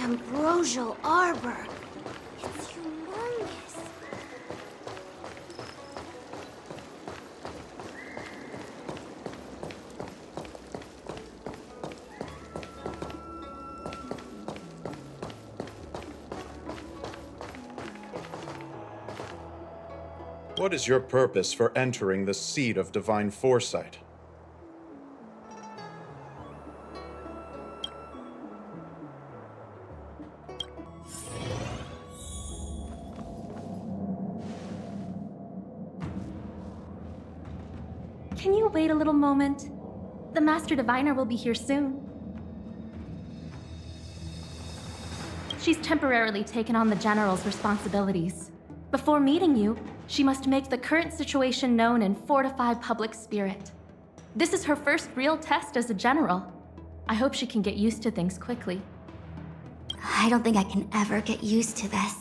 ambrosial arbor. It's humongous. What is your purpose for entering the seat of divine foresight? Can you wait a little moment? The Master Diviner will be here soon. She's temporarily taken on the General's responsibilities. Before meeting you, she must make the current situation known and fortify public spirit. This is her first real test as a General. I hope she can get used to things quickly. I don't think I can ever get used to this.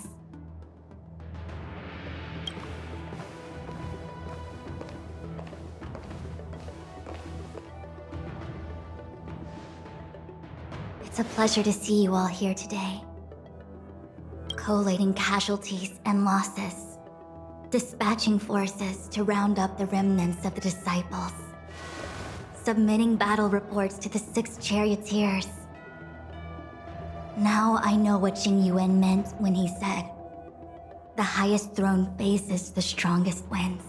It's a pleasure to see you all here today. Collating casualties and losses. Dispatching forces to round up the remnants of the disciples. Submitting battle reports to the 6 charioteers. Now I know what Jing Yuan meant when he said, "The highest throne faces the strongest wins."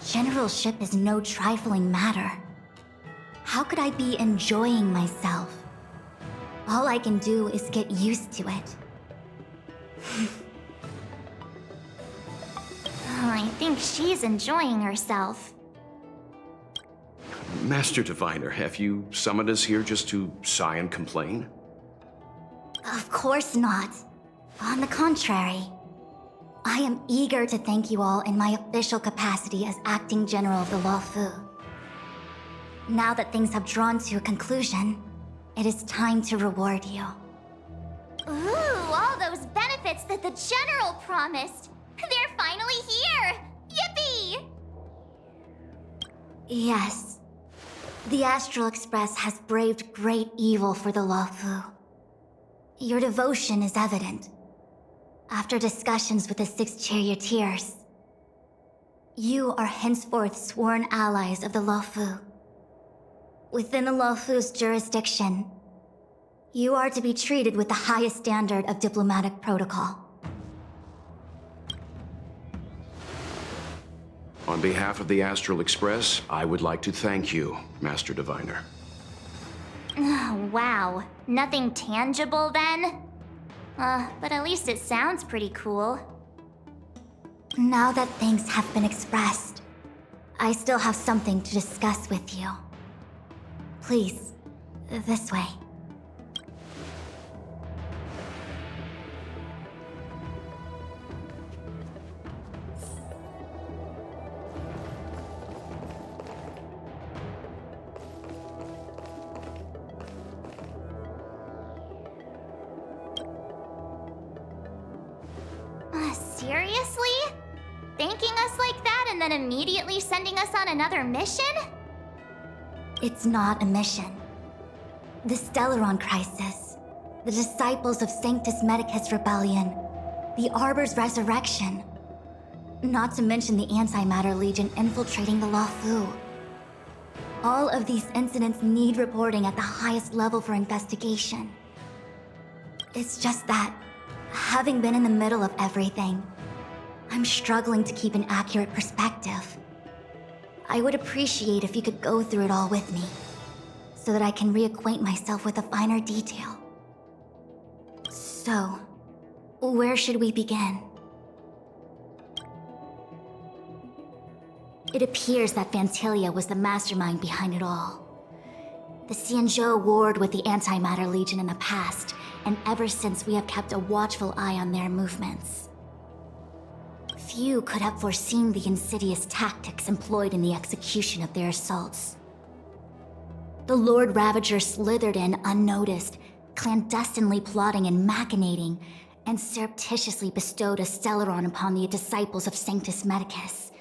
Generalship is no trifling matter. How could I be enjoying myself? All I can do is get used to it. I think she's enjoying herself. Master Diviner, have you summoned us here just to sigh and complain? Of course not. On the contrary. I am eager to thank you all in my official capacity as acting general of the Luofu. Now that things have drawn to a conclusion, it is time to reward you. Ooh, all those benefits that the General promised! They're finally here! Yippee! Yes. The Astral Express has braved great evil for the Luofu. Your devotion is evident. After discussions with the 6 charioteers, you are henceforth sworn allies of the Luofu. Within the Luofu's jurisdiction, you are to be treated with the highest standard of diplomatic protocol. On behalf of the Astral Express, I would like to thank you, Master Diviner. Oh, wow. Nothing tangible then? But at least it sounds pretty cool. Now that thanks have been expressed, I still have something to discuss with you. Please, this way. Seriously? Thanking us like that and then immediately sending us on another mission? It's not a mission. The Stellaron Crisis, the Disciples of Sanctus Medicus Rebellion, the Arbor's resurrection, not to mention the Antimatter Legion infiltrating the Luofu. All of these incidents need reporting at the highest level for investigation. It's just that, having been in the middle of everything, I'm struggling to keep an accurate perspective. I would appreciate if you could go through it all with me, so that I can reacquaint myself with a finer detail. So, where should we begin? It appears that Vantilia was the mastermind behind it all. The Xianzhou warred with the Antimatter Legion in the past, and ever since we have kept a watchful eye on their movements. Few could have foreseen the insidious tactics employed in the execution of their assaults. The Lord Ravager slithered in unnoticed, clandestinely plotting and machinating, and surreptitiously bestowed a Stellaron upon the disciples of Sanctus Medicus,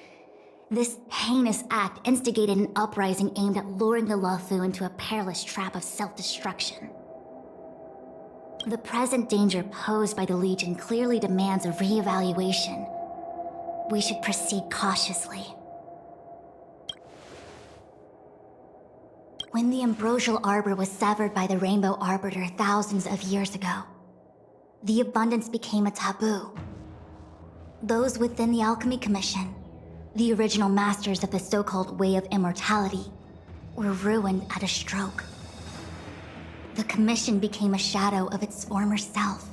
This heinous act instigated an uprising aimed at luring the Luofu into a perilous trap of self-destruction. The present danger posed by the Legion clearly demands a re-evaluation. We should proceed cautiously. When the ambrosial arbor was severed by the Rainbow Arbiter thousands of years ago, the abundance became a taboo. Those within the Alchemy Commission, the original masters of the so-called Way of Immortality, were ruined at a stroke. The Commission became a shadow of its former self.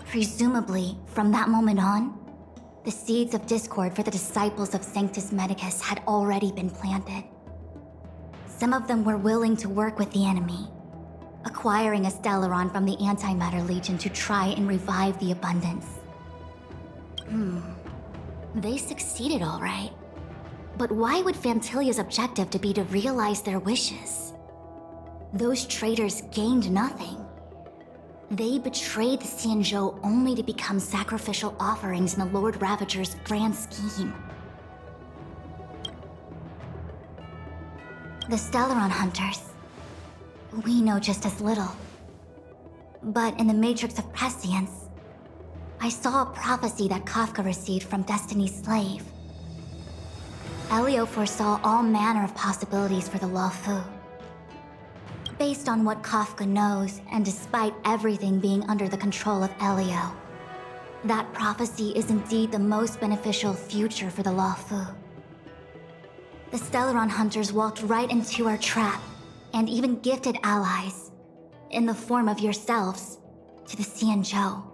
Presumably, from that moment on, the seeds of discord for the disciples of Sanctus Medicus had already been planted. Some of them were willing to work with the enemy, acquiring a Stellaron from the Antimatter Legion to try and revive the abundance. They succeeded all right. But why would Fantilia's objective to be to realize their wishes? Those traitors gained nothing. They betrayed the Xianzhou only to become sacrificial offerings in the Lord Ravager's grand scheme. The Stellaron Hunters. We know just as little. But in the Matrix of Prescience, I saw a prophecy that Kafka received from Destiny's slave. Elio foresaw all manner of possibilities for the Luofu. Based on what Kafka knows, and despite everything being under the control of Elio, that prophecy is indeed the most beneficial future for the Luofu. The Stellaron Hunters walked right into our trap, and even gifted allies, in the form of yourselves, to the Xianzhou.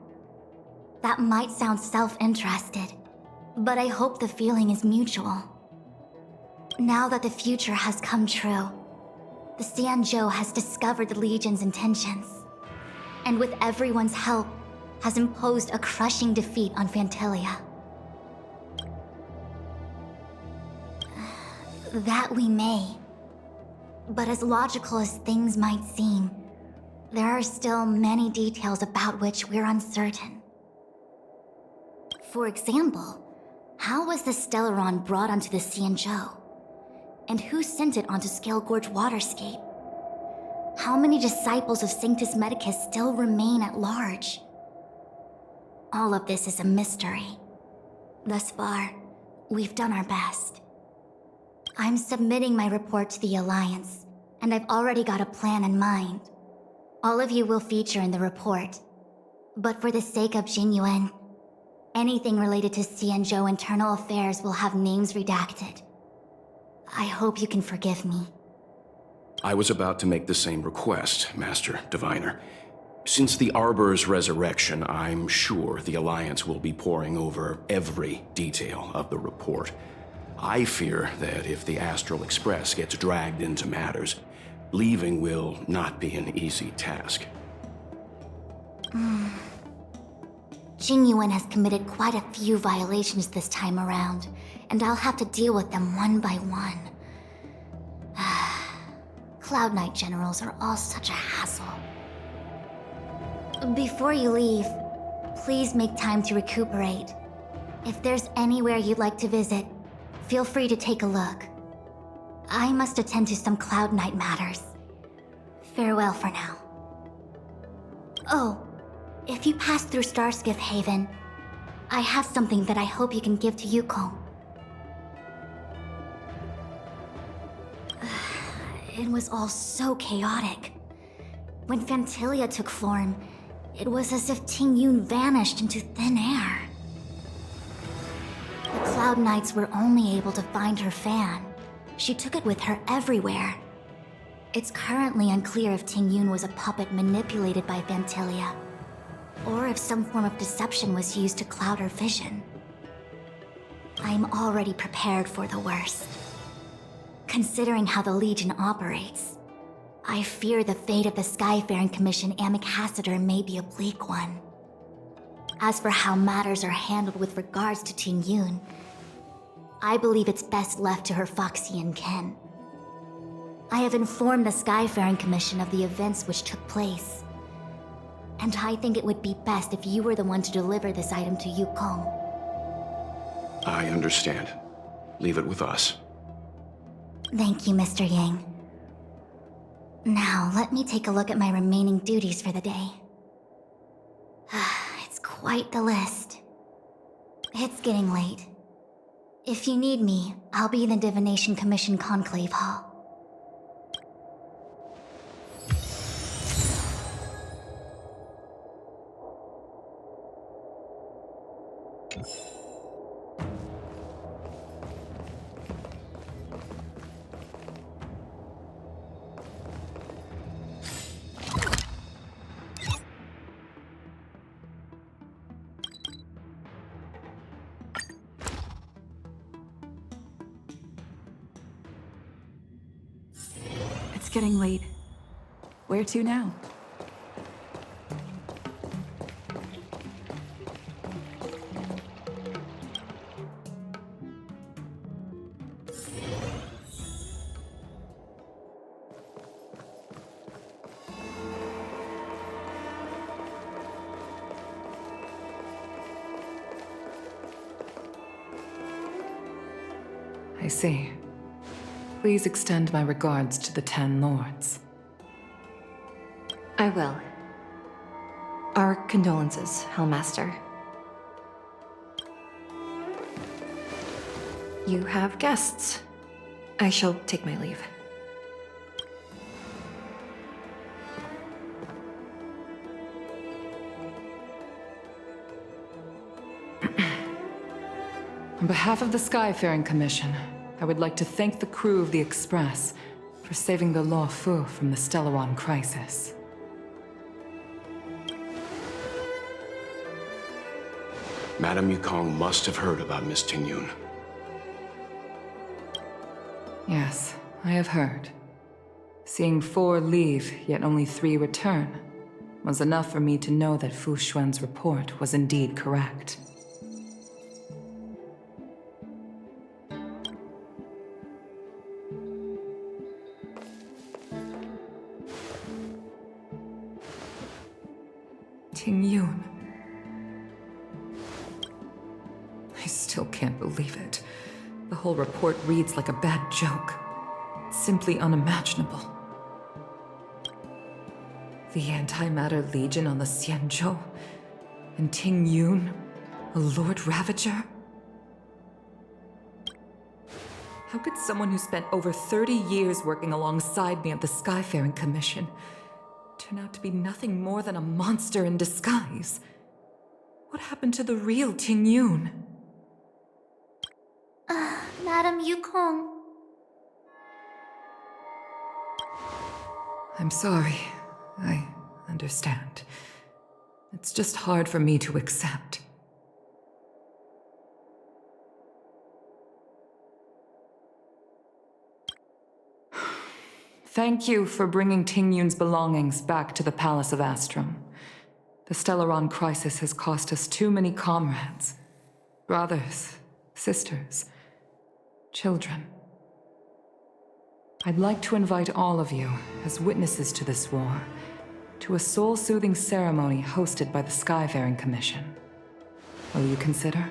That might sound self-interested, but I hope the feeling is mutual. Now that the future has come true, the Xianzhou has discovered the Legion's intentions, and with everyone's help, has imposed a crushing defeat on Fantilia. That we may. But as logical as things might seem, there are still many details about which we're uncertain. For example, how was the Stellaron brought onto the Xianzhou? And who sent it onto Scale Gorge Waterscape? How many disciples of Sanctus Medicus still remain at large? All of this is a mystery. Thus far, we've done our best. I'm submitting my report to the Alliance, and I've already got a plan in mind. All of you will feature in the report. But for the sake of Jinyuan, anything related to Xianzhou internal affairs will have names redacted. I hope you can forgive me. I was about to make the same request, Master Diviner. Since the Arbor's resurrection, I'm sure the Alliance will be poring over every detail of the report. I fear that if the Astral Express gets dragged into matters, leaving will not be an easy task. Jinyuan has committed quite a few violations this time around, and I'll have to deal with them one by one. Cloud Knight generals are all such a hassle. Before you leave, please make time to recuperate. If there's anywhere you'd like to visit, feel free to take a look. I must attend to some Cloud Knight matters. Farewell for now. Oh, if you pass through Starskiff Haven, I have something that I hope you can give to Yukong. It was all so chaotic. When Fantilia took form, it was as if Tingyun vanished into thin air. The Cloud Knights were only able to find her fan. She took it with her everywhere. It's currently unclear if Tingyun was a puppet manipulated by Fantilia, or if some form of deception was used to cloud her vision. I'm already prepared for the worst. Considering how the Legion operates, I fear the fate of the Skyfaring Commission Ambassador may be a bleak one. As for how matters are handled with regards to Tingyun, I believe it's best left to her Foxian kin. I have informed the Skyfaring Commission of the events which took place, and I think it would be best if you were the one to deliver this item to Yukong. I understand. leave it with us. Thank you, Mr. Yang. Now, let me take a look at my remaining duties for the day. It's quite the list. It's getting late. If you need me, I'll be in the Divination Commission Conclave Hall. It's getting late. Where to now? I see. Please extend my regards to the 10 Lords. I will. Our condolences, Hellmaster. You have guests. I shall take my leave. On behalf of the Skyfaring Commission, I would like to thank the crew of the Express for saving the Law Fu from the Stellaron crisis. Madame Yukong must have heard about Miss Tingyun. Yes, I have heard. Seeing 4 leave, yet only 3 return, was enough for me to know that Fu Xuan's report was indeed correct. Tingyun. I still can't believe it. The whole report reads like a bad joke. It's simply unimaginable. The Antimatter Legion on the Xianzhou, and Tingyun, a Lord Ravager? How could someone who spent over 30 years working alongside me at the Skyfaring Commission turn out to be nothing more than a monster in disguise? What happened to the real Tingyun? Madame Yukong. I'm sorry. I understand. It's just hard for me to accept. Thank you for bringing Tingyun's belongings back to the Palace of Astrum. The Stellaron crisis has cost us too many comrades. Brothers, sisters, children. I'd like to invite all of you, as witnesses to this war, to a soul-soothing ceremony hosted by the Skyfaring Commission. Will you consider?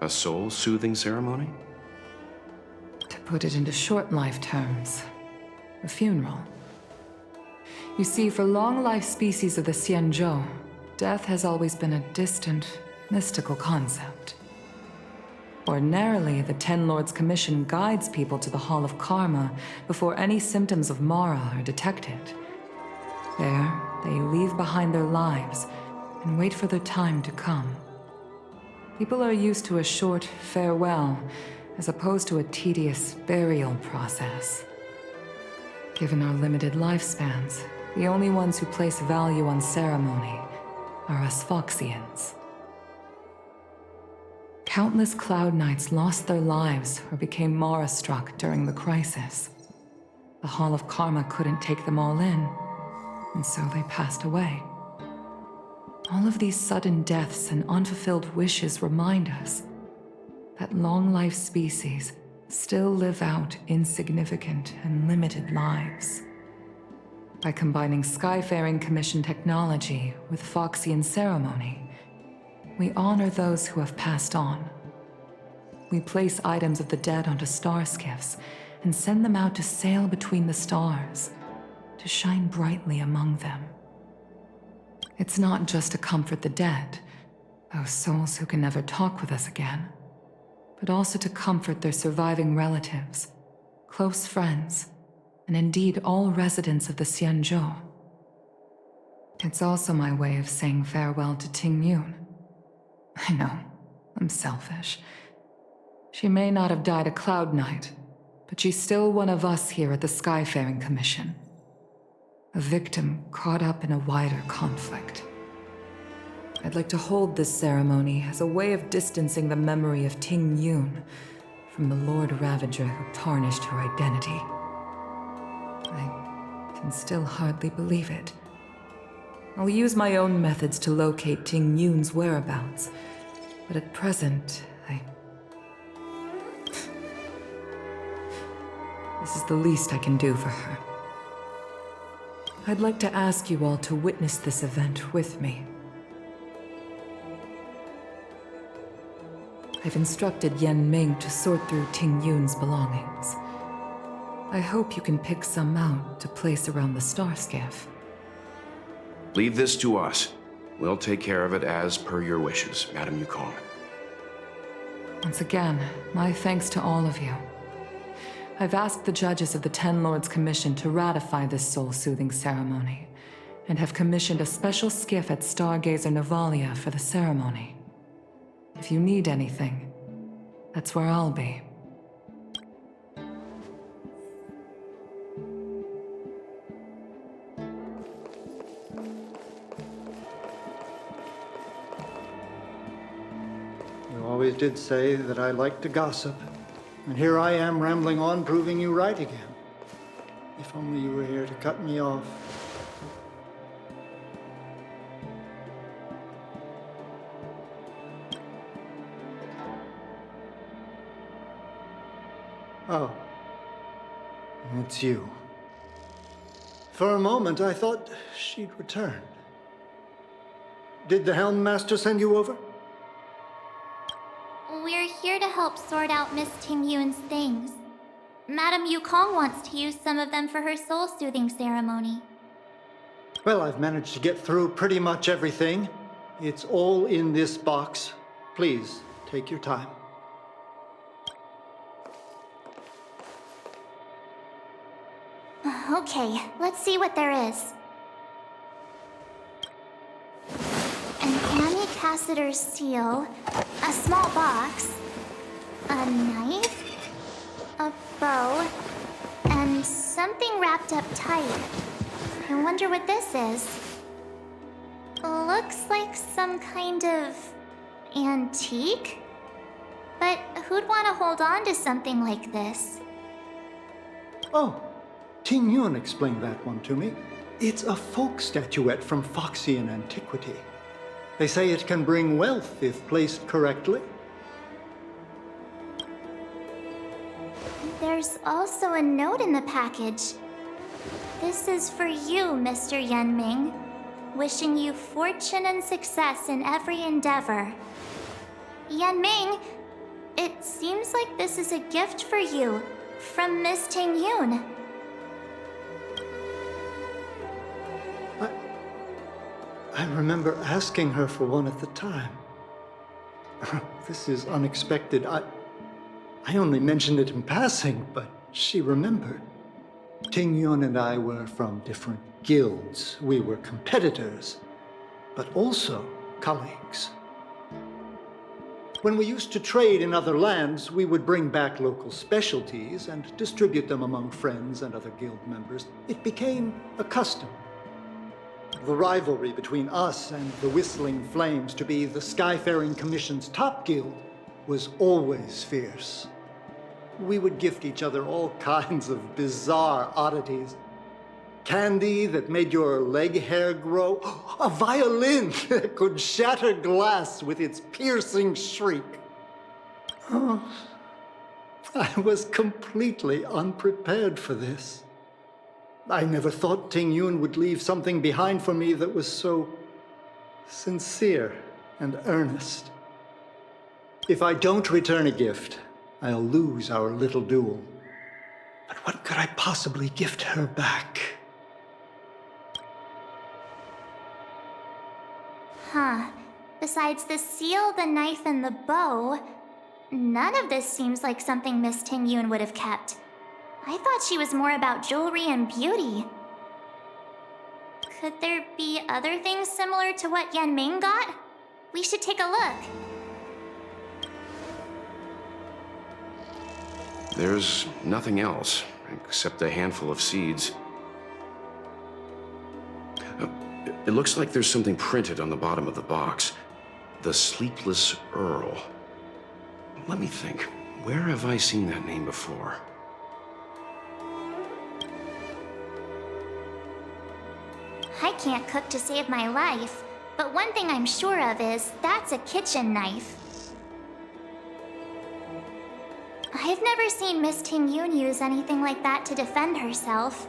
A soul-soothing ceremony? To put it into short life terms, a funeral. You see, for long-life species of the Xianzhou, death has always been a distant, mystical concept. Ordinarily, the Ten Lords Commission guides people to the Hall of Karma before any symptoms of Mara are detected. There, they leave behind their lives and wait for their time to come. People are used to a short farewell, as opposed to a tedious burial process. Given our limited lifespans, the only ones who place value on ceremony are us Foxians. Countless Cloud Knights lost their lives or became Mara-struck during the crisis. The Hall of Karma couldn't take them all in, and so they passed away. All of these sudden deaths and unfulfilled wishes remind us that long-life species still live out insignificant and limited lives. By combining Skyfaring Commission technology with Foxian ceremony, We honor those who have passed on. We place items of the dead onto star skiffs and send them out to sail between the stars, to shine brightly among them. It's not just to comfort the dead, those souls who can never talk with us again, but also to comfort their surviving relatives, close friends, and indeed all residents of the Xianzhou. It's also my way of saying farewell to Ting Yun. I know, I'm selfish. She may not have died a Cloud Knight, but she's still one of us here at the Skyfaring Commission. A victim caught up in a wider conflict. I'd like to hold this ceremony as a way of distancing the memory of Ting Yun from the Lord Ravager who tarnished her identity. I can still hardly believe it. I'll use my own methods to locate Ting Yun's whereabouts, but at present, This is the least I can do for her. I'd like to ask you all to witness this event with me. I've instructed Yan Ming to sort through Ting Yun's belongings. I hope you can pick some out to place around the star skiff. Leave this to us. We'll take care of it as per your wishes, Madame Yukong. Once again, my thanks to all of you. I've asked the judges of the Ten Lords Commission to ratify this soul-soothing ceremony, and have commissioned a special skiff at Stargazer Navalia for the ceremony. If you need anything, that's where I'll be. You always did say that I like to gossip. And here I am rambling on, proving you right again. If only you were here to cut me off. Oh. It's you. For a moment, I thought she'd returned. Did the Helm Master send you over? We're here to help sort out Miss Ting Yun's things. Madame Yukong wants to use some of them for her soul-soothing ceremony. Well, I've managed to get through pretty much everything. It's all in this box. Please, take your time. Okay, let's see what there is. An Annie Cassider's seal, a small box, a knife, a bow, and something wrapped up tight. I wonder what this is. Looks like some kind of antique? But who'd want to hold on to something like this? Oh, Ting Yun explained that one to me. It's a folk statuette from Foxian antiquity. They say it can bring wealth if placed correctly. There's also a note in the package. This is for you, Mr. Yanming. Wishing you fortune and success in every endeavor. Yanming, it seems like this is a gift for you from Miss Ting Yun. I remember asking her for one at the time. This is unexpected. I only mentioned it in passing, but she remembered. Ting Yun and I were from different guilds. We were competitors, but also colleagues. When we used to trade in other lands, we would bring back local specialties and distribute them among friends and other guild members. It became a custom. The rivalry between us and the Whistling Flames to be the Skyfaring Commission's top guild was always fierce. We would gift each other all kinds of bizarre oddities. Candy that made your leg hair grow. A violin that could shatter glass with its piercing shriek. Oh, I was completely unprepared for this. I never thought Ting Yun would leave something behind for me that was so sincere. and earnest. If I don't return a gift, I'll lose our little duel. But what could I possibly gift her back? Huh. Besides the seal, the knife, and the bow, none of this seems like something Miss Tingyun would have kept. I thought she was more about jewelry and beauty. Could there be other things similar to what Yanming got? We should take a look. There's nothing else, except a handful of seeds. It looks like there's something printed on the bottom of the box. The Sleepless Earl. Let me think. Where have I seen that name before? I can't cook to save my life, but one thing I'm sure of is that's a kitchen knife. I've never seen Miss Tingyun use anything like that to defend herself.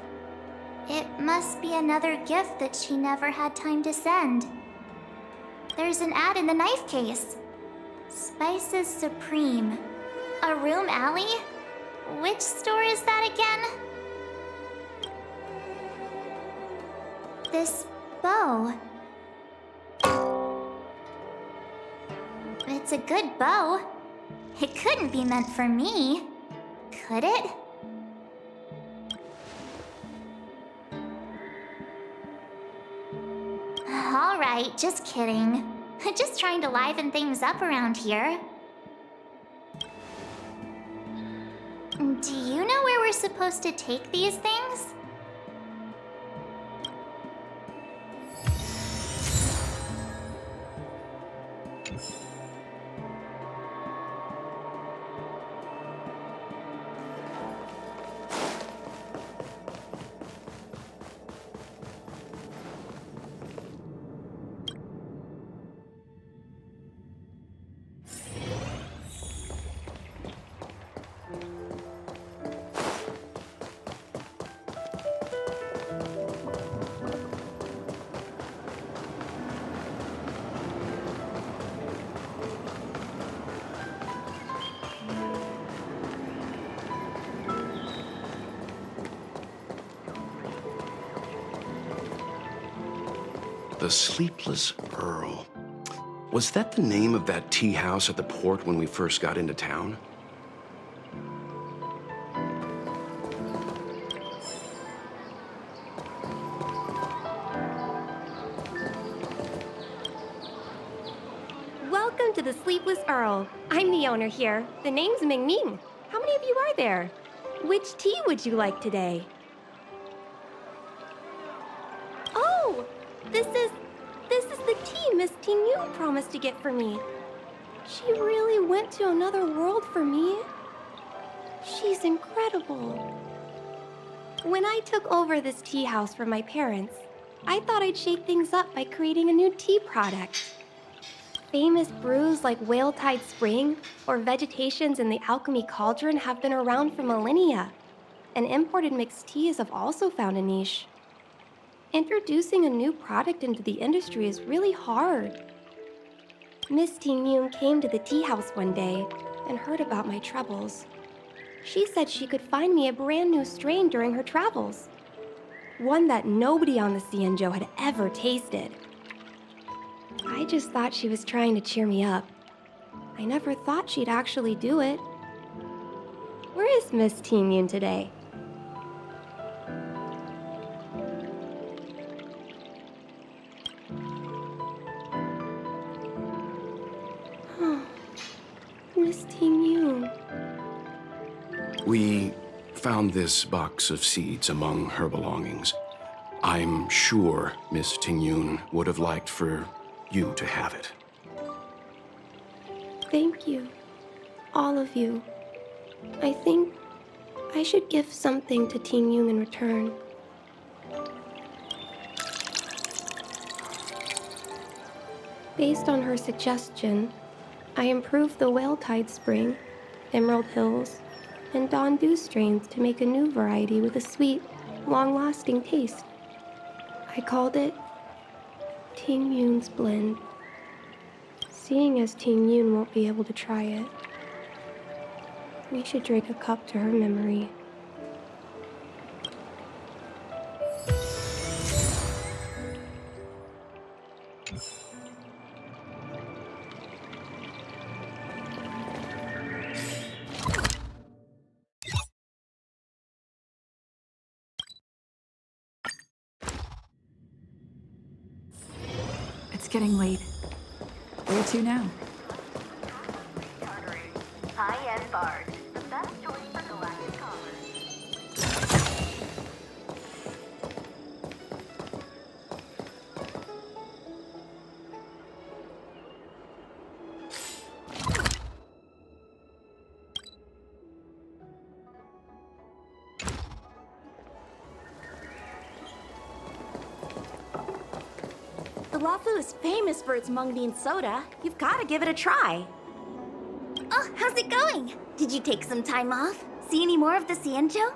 It must be another gift that she never had time to send. There's an ad in the knife case. Spices Supreme. A room alley? Which store is that again? This bow. It's a good bow. It couldn't be meant for me, could it? All right, just kidding. Just trying to liven things up around here. Do you know where we're supposed to take these things? The Sleepless Earl. Was that the name of that tea house at the port when we first got into town? Welcome to the Sleepless Earl. I'm the owner here. The name's Ming Ming. How many of you are there? Which tea would you like today? Oh, this is the tea Miss Tingyun promised to get for me. She really went to another world for me. She's incredible. When I took over this tea house from my parents, I thought I'd shake things up by creating a new tea product. Famous brews like Whale Tide Spring or Vegetations in the Alchemy Cauldron have been around for millennia, and imported mixed teas have also found a niche. Introducing a new product into the industry is really hard. Miss Tingyun came to the tea house one day and heard about my troubles. She said she could find me a brand new strain during her travels, one that nobody on the Xianzhou had ever tasted. I just thought she was trying to cheer me up. I never thought she'd actually do it. Where is Miss Tingyun today? Miss Tingyun. We found this box of seeds among her belongings. I'm sure Miss Tingyun would have liked for you to have it. Thank you, all of you. I think I should give something to Tingyun in return. Based on her suggestion, I improved the Whale Tide Spring, Emerald Hills, and Dawn Dew strains to make a new variety with a sweet, long-lasting taste. I called it Tingyun's Blend. Seeing as Ting Yun won't be able to try it, we should drink a cup to her memory. It's getting late. Where to now? High-end bars. The best choice for galactic commerce. The Wafu is famous for its mung bean soda. You've got to give it a try. Oh, how's it going? Did you take some time off? See any more of the Xianzhou?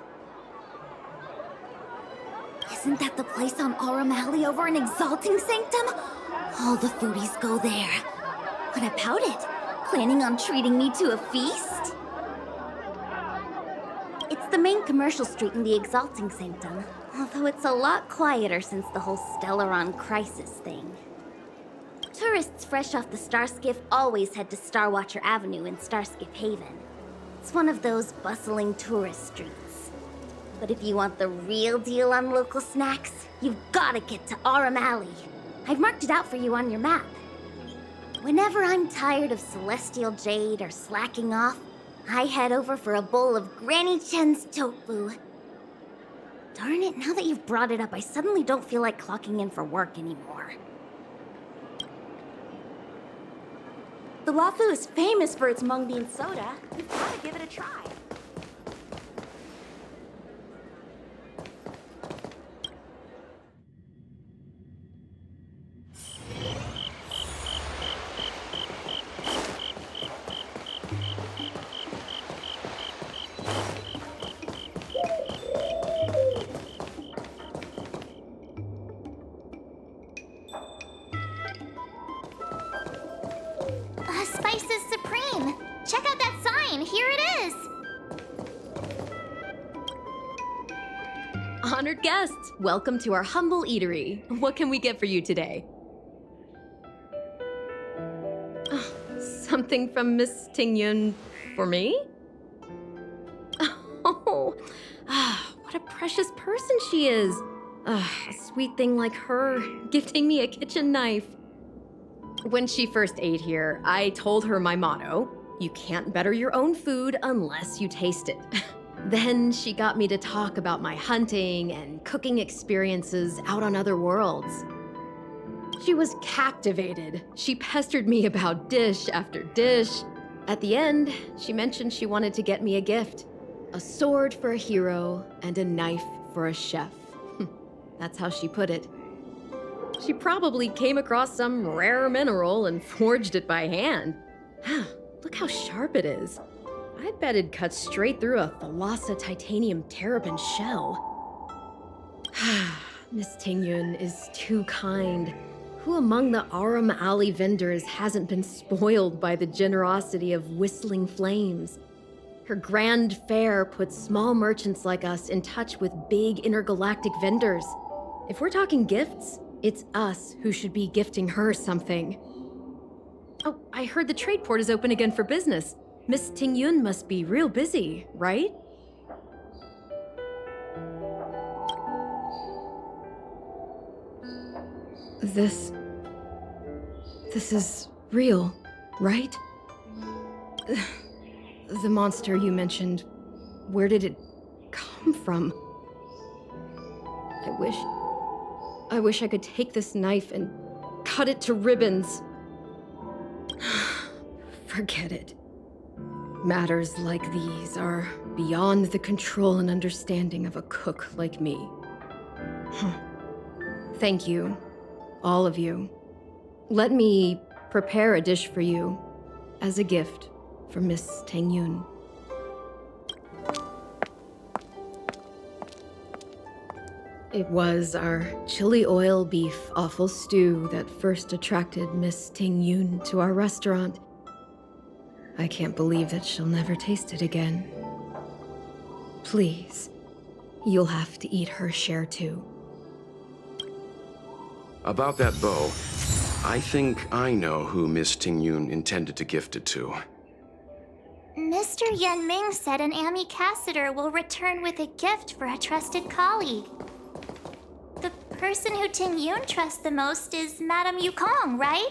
Isn't that the place on Aurum Alley over in Exalting Sanctum? All the foodies go there. What about it? Planning on treating me to a feast? It's the main commercial street in the Exalting Sanctum, although it's a lot quieter since the whole Stellaron crisis thing. Tourists fresh off the Starskiff always head to Starwatcher Avenue in Starskiff Haven. It's one of those bustling tourist streets. But if you want the real deal on local snacks, you've gotta get to Aurum Alley. I've marked it out for you on your map. Whenever I'm tired of Celestial Jade or slacking off, I head over for a bowl of Granny Chen's tofu. Darn it, now that you've brought it up, I suddenly don't feel like clocking in for work anymore. The Wafu is famous for its mung bean soda. You've got to give it a try. Spices Supreme! Check out that sign! Here it is! Honored guests, welcome to our humble eatery. What can we get for you today? Something from Miss Ting Yun for me? Oh, what a precious person she is. A sweet thing like her, gifting me a kitchen knife. When she first ate here, I told her my motto: you can't better your own food unless you taste it. Then she got me to talk about my hunting and cooking experiences out on other worlds. She was captivated. She pestered me about dish after dish. At the end, she mentioned she wanted to get me a gift: a sword for a hero and a knife for a chef. That's how she put it. She probably came across some rare mineral and forged it by hand. Look how sharp it is. I bet it'd cut straight through a Thalassa titanium terrapin shell. Miss Ting Yun is too kind. Who among the Aurum Alley vendors hasn't been spoiled by the generosity of Whistling Flames? Her grand fare puts small merchants like us in touch with big intergalactic vendors. If we're talking gifts, it's us who should be gifting her something. Oh, I heard the trade port is open again for business. Miss Ting Yun must be real busy, right? This is real, right? The monster you mentioned, where did it come from? I wish I could take this knife and cut it to ribbons. Forget it. Matters like these are beyond the control and understanding of a cook like me. Thank you, all of you. Let me prepare a dish for you as a gift from Miss Ting Yun. It was our chili oil beef offal stew that first attracted Miss Ting Yun to our restaurant. I can't believe that she'll never taste it again. Please, you'll have to eat her share too. About that bow, I think I know who Miss Ting Yun intended to gift it to. Mr. Yan Ming said an ambassador will return with a gift for a trusted colleague. The person who Ting Yun trusts the most is Madame Yukong, right?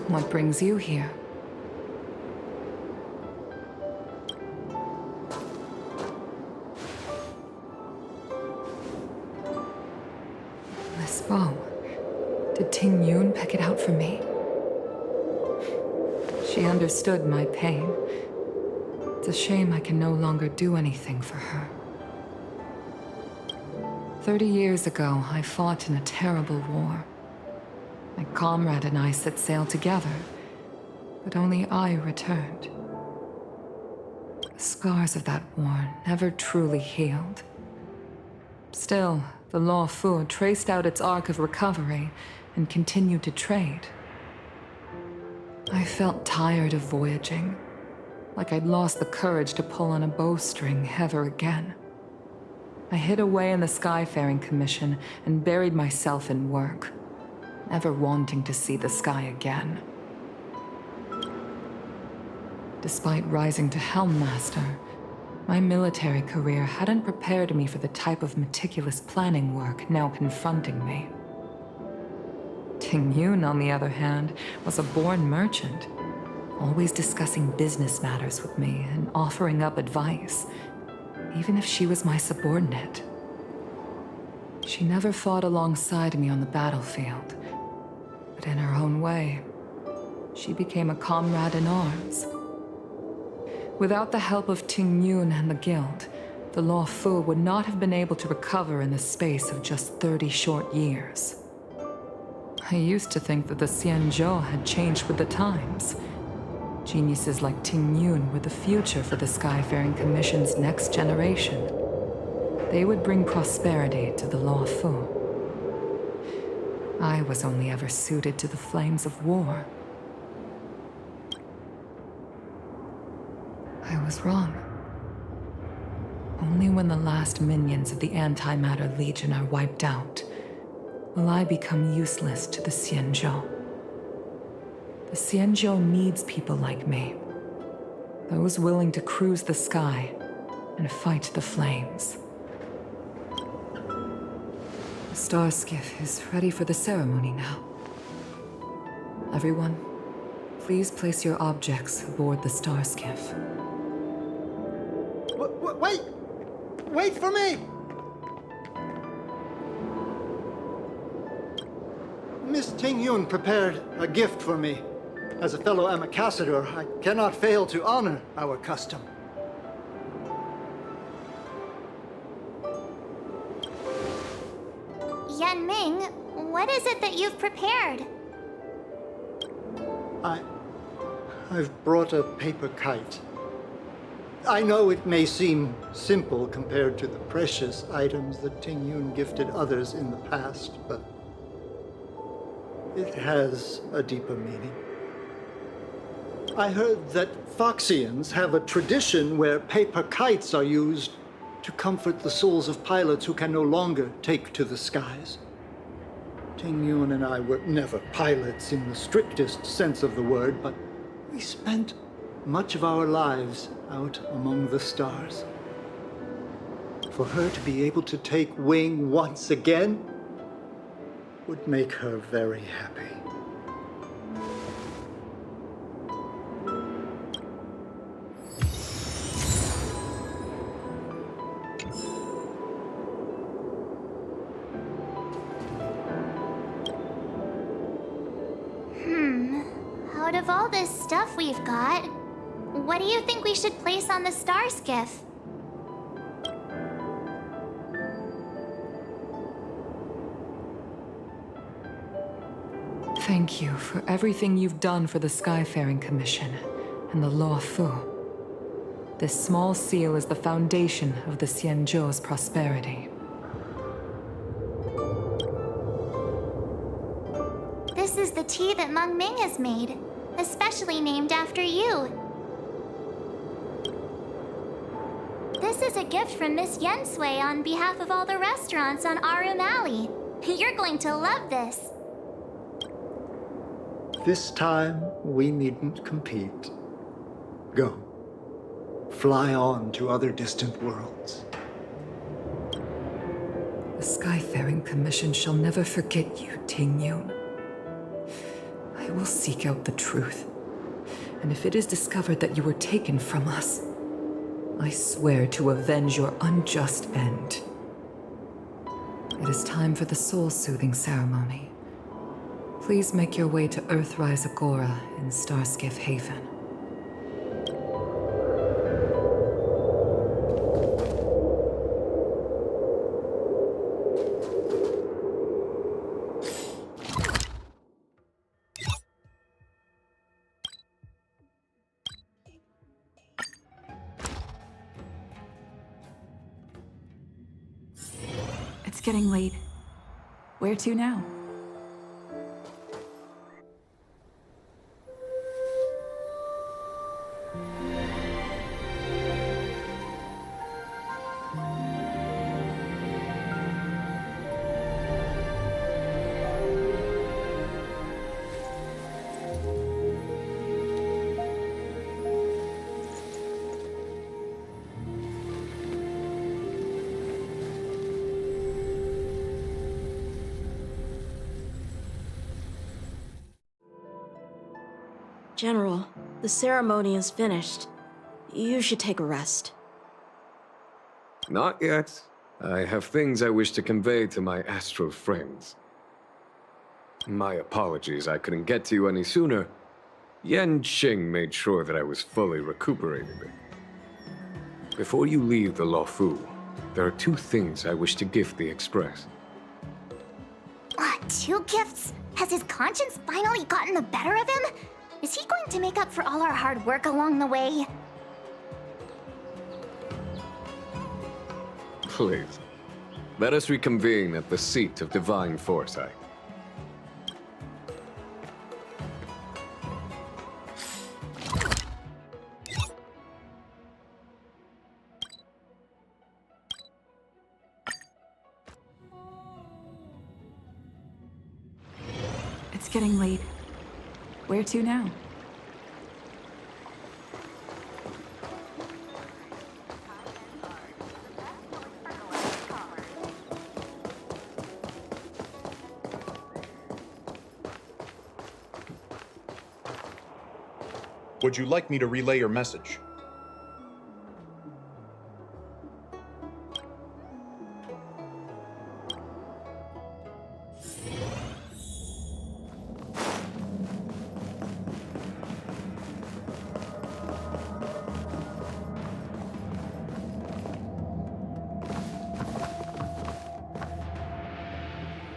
What brings you here? This bow. Did Ting Yun pick it out for me? She understood my pain. It's a shame I can no longer do anything for her. 30 years ago, I fought in a terrible war. My comrade and I set sail together, but only I returned. The scars of that war never truly healed. Still, the Law Fu traced out its arc of recovery and continued to trade. I felt tired of voyaging, like I'd lost the courage to pull on a bowstring ever again. I hid away in the Skyfaring Commission and buried myself in work, never wanting to see the sky again. Despite rising to Helm Master, my military career hadn't prepared me for the type of meticulous planning work now confronting me. Ting Yun, on the other hand, was a born merchant, always discussing business matters with me and offering up advice, even if she was my subordinate. She never fought alongside me on the battlefield, but in her own way, she became a comrade in arms. Without the help of Ting Yun and the Guild, the Law Fu would not have been able to recover in the space of just 30 short years. I used to think that the Xianzhou had changed with the times. Geniuses like Ting Yun were the future for the Skyfaring Commission's next generation. They would bring prosperity to the Law Fu. I was only ever suited to the flames of war. I was wrong. Only when the last minions of the Antimatter Legion are wiped out will I become useless to the Xianzhou. The Xianzhou needs people like me. Those willing to cruise the sky and fight the flames. The star skiff is ready for the ceremony now. Everyone, please place your objects aboard the star skiff. Wait! Wait for me! Miss Tingyun prepared a gift for me. As a fellow ambassador, I cannot fail to honor our custom. Yanming, what is it that you've prepared? I've brought a paper kite. I know it may seem simple compared to the precious items that Tingyun gifted others in the past, but it has a deeper meaning. I heard that Foxians have a tradition where paper kites are used to comfort the souls of pilots who can no longer take to the skies. Tingyun and I were never pilots in the strictest sense of the word, but we spent much of our lives out among the stars. For her to be able to take wing once again would make her very happy. Out of all this stuff we've got, what do you think we should place on the star skiff? Thank you for everything you've done for the Skyfaring Commission and the Law Fu. This small seal is the foundation of the Xianzhou's prosperity. This is the tea that Meng Ming has made, especially named after you. This is a gift from Miss Yensui on behalf of all the restaurants on Arum Alley. You're going to love this. This time, we needn't compete. Go. Fly on to other distant worlds. The Skyfaring Commission shall never forget you, Tingyun. I will seek out the truth. And if it is discovered that you were taken from us, I swear to avenge your unjust end. It is time for the soul-soothing ceremony. Please make your way to Earthrise Agora in Starskiff Haven. It's getting late. Where to now? General, the ceremony is finished. You should take a rest. Not yet. I have things I wish to convey to my astral friends. My apologies I couldn't get to you any sooner. Yan Qing made sure that I was fully recuperated. Before you leave the Luofu, there are 2 things I wish to gift the Express. 2 gifts? Has his conscience finally gotten the better of him? Is he going to make up for all our hard work along the way? Please, let us reconvene at the seat of divine foresight. It's getting late. Where to now? Would you like me to relay your message?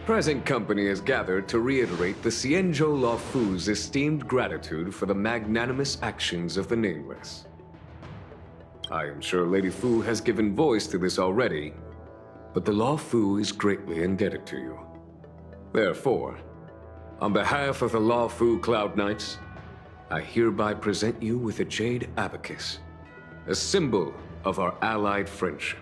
Present company has gathered to reiterate the Xianzhou Luofu's esteemed gratitude for the magnanimous actions of the Nameless. I am sure Lady Fu has given voice to this already, but the Luofu is greatly indebted to you. Therefore, on behalf of the Luofu Cloud Knights, I hereby present you with a Jade Abacus, a symbol of our allied friendship.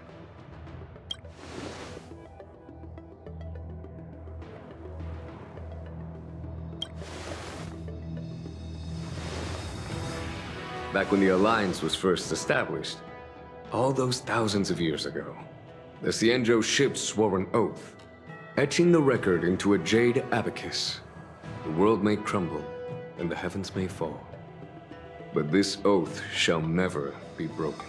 Back when the Alliance was first established, all those thousands of years ago, the Xianzhou ships swore an oath, etching the record into a Jade Abacus. The world may crumble, and the heavens may fall, but this oath shall never be broken.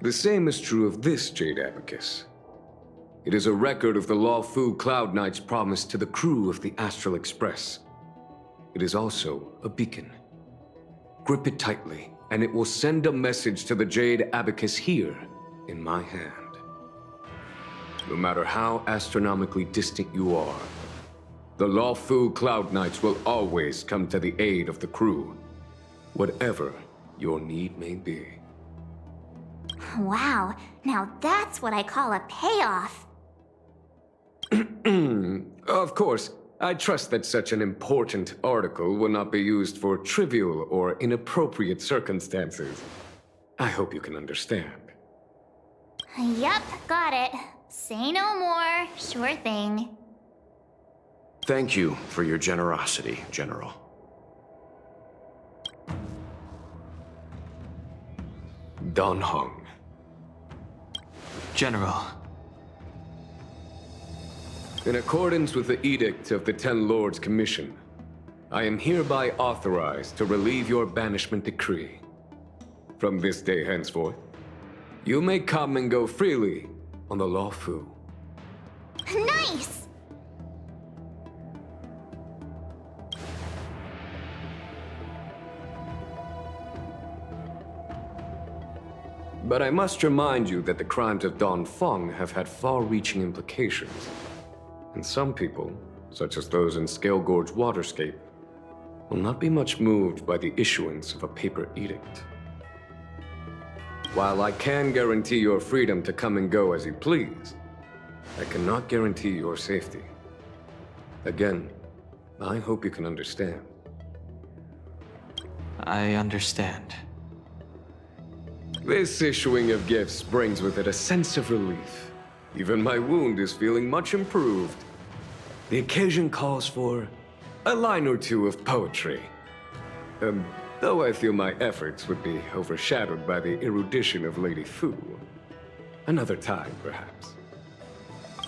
The same is true of this Jade Abacus. It is a record of the Luofu Cloud Knight's promise to the crew of the Astral Express. It is also a beacon. Grip it tightly, and it will send a message to the Jade Abacus here, in my hand. No matter how astronomically distant you are, the Luofu Cloud Knights will always come to the aid of the crew, whatever your need may be. Wow, now that's what I call a payoff. Of course, I trust that such an important article will not be used for trivial or inappropriate circumstances. I hope you can understand. Yep, got it. Say no more. Sure thing. Thank you for your generosity, General. Dan Heng. General. In accordance with the Edict of the Ten Lords Commission, I am hereby authorized to relieve your banishment decree. From this day henceforth, you may come and go freely on the Luofu. Nice! But I must remind you that the crimes of Don Feng have had far-reaching implications. And some people, such as those in Scale Gorge Waterscape, will not be much moved by the issuance of a paper edict. While I can guarantee your freedom to come and go as you please, I cannot guarantee your safety. Again, I hope you can understand. I understand. This issuing of gifts brings with it a sense of relief. Even my wound is feeling much improved. The occasion calls for a line or two of poetry. Though I feel my efforts would be overshadowed by the erudition of Lady Fu. Another time, perhaps.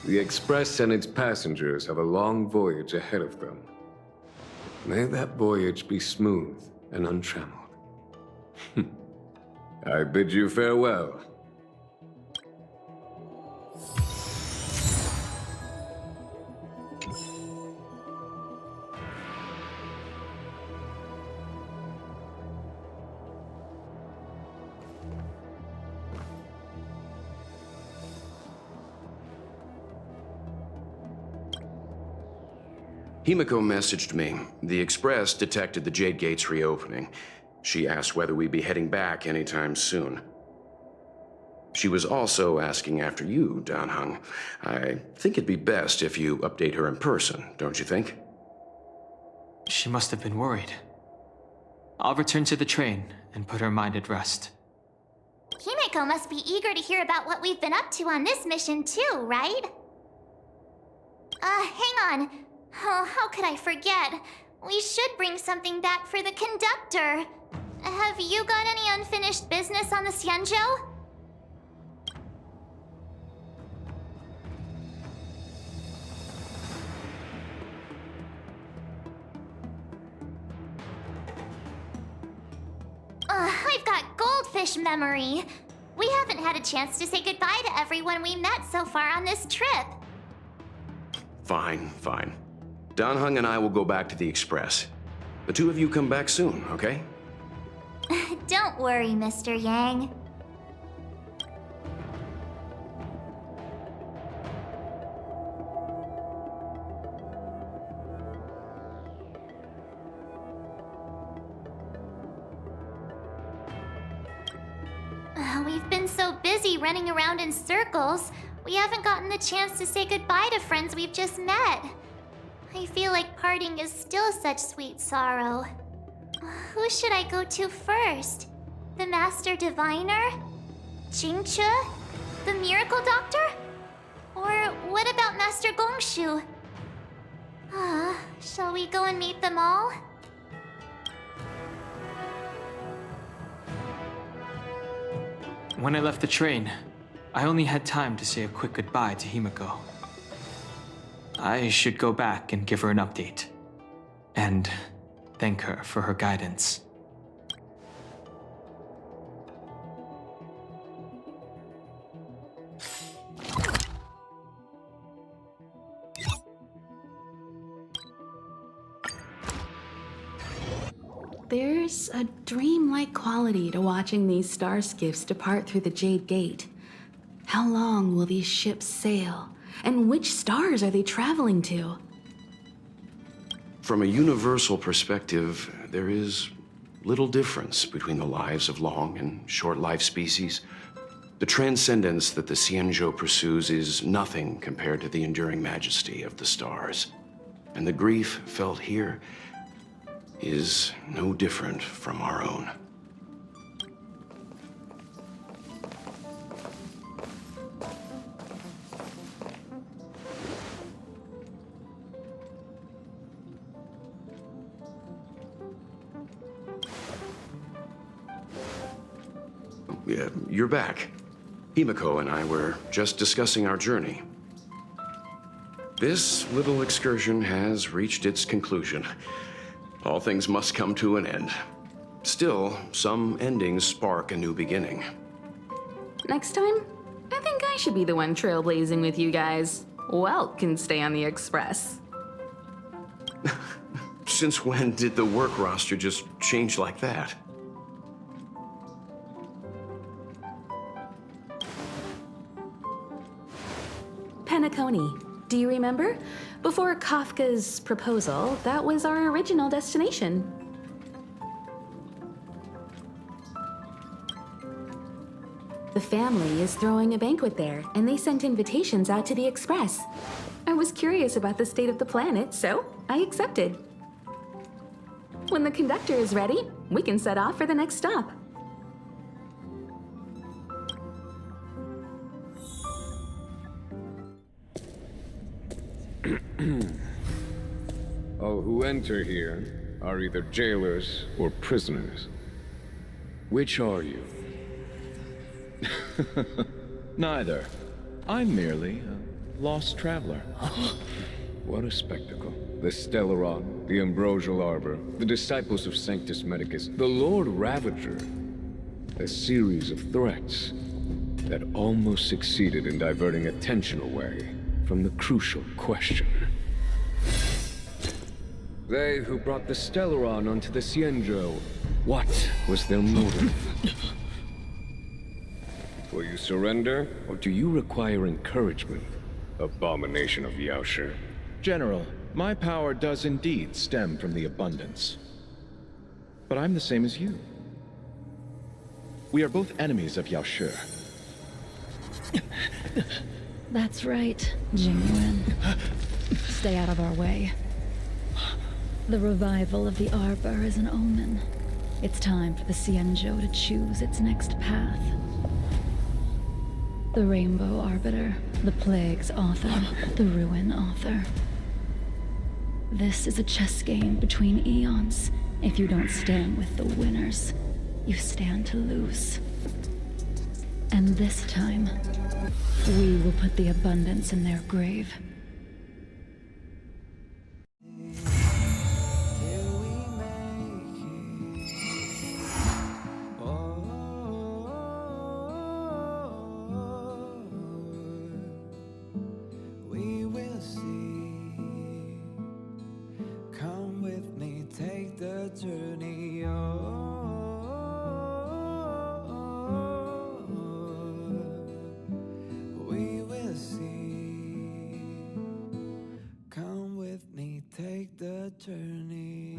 The Express and its passengers have a long voyage ahead of them. May that voyage be smooth and untrammeled. I bid you farewell. Himiko messaged me. The Express detected the Jade Gates reopening. She asked whether we'd be heading back anytime soon. She was also asking after you, Dan Heng. I think it'd be best if you update her in person, don't you think? She must have been worried. I'll return to the train and put her mind at rest. Himiko must be eager to hear about what we've been up to on this mission too, right? Hang on. Oh, how could I forget? We should bring something back for the conductor. Have you got any unfinished business on the Xianzhou? I've got goldfish memory. We haven't had a chance to say goodbye to everyone we met so far on this trip. Fine, fine. Danheng and I will go back to the Express. The two of you come back soon, okay? Don't worry, Mr. Yang. We've been so busy running around in circles, we haven't gotten the chance to say goodbye to friends we've just met. I feel like parting is still such sweet sorrow. Who should I go to first? The Master Diviner? Jingche? The Miracle Doctor? Or what about Master Gongshu? Shall we go and meet them all? When I left the train, I only had time to say a quick goodbye to Himiko. I should go back and give her an update. And thank her for her guidance. There's a dreamlike quality to watching these star skiffs depart through the Jade Gate. How long will these ships sail? And which stars are they traveling to? From a universal perspective, there is little difference between the lives of long and short life species. The transcendence that the Xianzhou pursues is nothing compared to the enduring majesty of the stars. And the grief felt here is no different from our own. Yeah, you're back. Himiko and I were just discussing our journey. This little excursion has reached its conclusion. All things must come to an end. Still, some endings spark a new beginning. Next time, I think I should be the one trailblazing with you guys. Welt can stay on the Express. Since when did the work roster just change like that? Penacony. Do you remember? Before Kafka's proposal, that was our original destination. The family is throwing a banquet there, and they sent invitations out to the Express. I was curious about the state of the planet, so I accepted. When the conductor is ready, we can set off for the next stop. All who enter here are either jailers or prisoners. Which are you? Neither. I'm merely a lost traveler. What a spectacle. The Stellaron, the Ambrosial Arbor, the disciples of Sanctus Medicus, the Lord Ravager. A series of threats that almost succeeded in diverting attention away from the crucial question. They who brought the Stellaron onto the Xianzhou, what was their motive? Will you surrender, or do you require encouragement, abomination of Yaoshi? General, my power does indeed stem from the abundance. But I'm the same as you. We are both enemies of Yaoshi. That's right, Jingyuan. Stay out of our way. The revival of the Arbor is an omen. It's time for the Xianzhou to choose its next path. The Rainbow Arbiter, the Plague's author, the Ruin author. This is a chess game between eons. If you don't stand with the winners, you stand to lose. And this time, we will put the abundance in their grave. We will see. Come with me, take the journey we will see. Come with me, take the journey.